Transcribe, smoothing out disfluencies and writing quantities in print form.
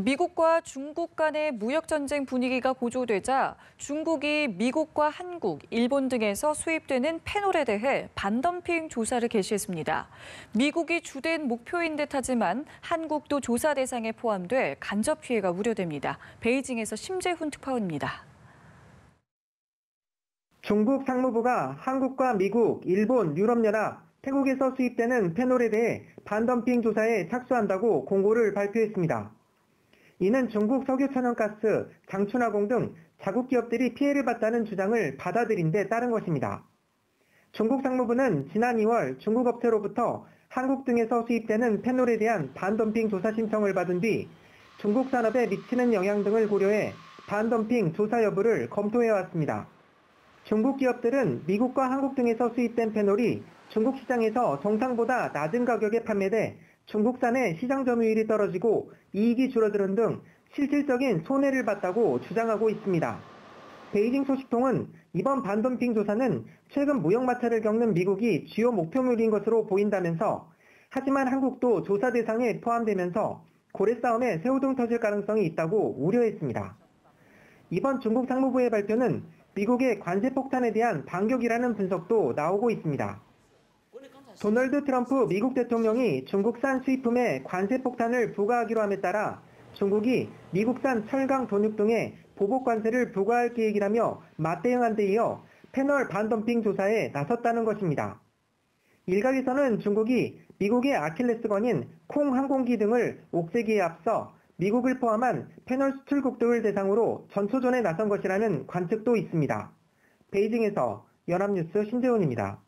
미국과 중국 간의 무역 전쟁 분위기가 고조되자 중국이 미국과 한국, 일본 등에서 수입되는 페놀에 대해 반덤핑 조사를 개시했습니다. 미국이 주된 목표인 듯하지만 한국도 조사 대상에 포함돼 간접 피해가 우려됩니다. 베이징에서 심재훈 특파원입니다. 중국 상무부가 한국과 미국, 일본, 유럽연합, 태국에서 수입되는 페놀에 대해 반덤핑 조사에 착수한다고 공고를 발표했습니다. 이는 중국 석유천연가스, 장춘화공 등 자국 기업들이 피해를 봤다는 주장을 받아들인 데 따른 것입니다. 중국 상무부는 지난 2월 중국 업체로부터 한국 등에서 수입되는 페놀에 대한 반덤핑 조사 신청을 받은 뒤 중국 산업에 미치는 영향 등을 고려해 반덤핑 조사 여부를 검토해왔습니다. 중국 기업들은 미국과 한국 등에서 수입된 페놀이 중국 시장에서 정상보다 낮은 가격에 판매돼 중국산의 시장 점유율이 떨어지고 이익이 줄어드는 등 실질적인 손해를 봤다고 주장하고 있습니다. 베이징 소식통은 이번 반덤핑 조사는 최근 무역 마찰을 겪는 미국이 주요 목표물인 것으로 보인다면서 하지만 한국도 조사 대상에 포함되면서 고래 싸움에 새우등 터질 가능성이 있다고 우려했습니다. 이번 중국 상무부의 발표는 미국의 관세 폭탄에 대한 반격이라는 분석도 나오고 있습니다. 도널드 트럼프 미국 대통령이 중국산 수입품에 관세 폭탄을 부과하기로 함에 따라 중국이 미국산 철강, 돈육 등에 보복 관세를 부과할 계획이라며 맞대응한 데 이어 페놀 반덤핑 조사에 나섰다는 것입니다. 일각에서는 중국이 미국의 아킬레스건인 콩 항공기 등을 옥죄기에 앞서 미국을 포함한 페놀 수출국들을 대상으로 전초전에 나선 것이라는 관측도 있습니다. 베이징에서 연합뉴스 신재훈입니다.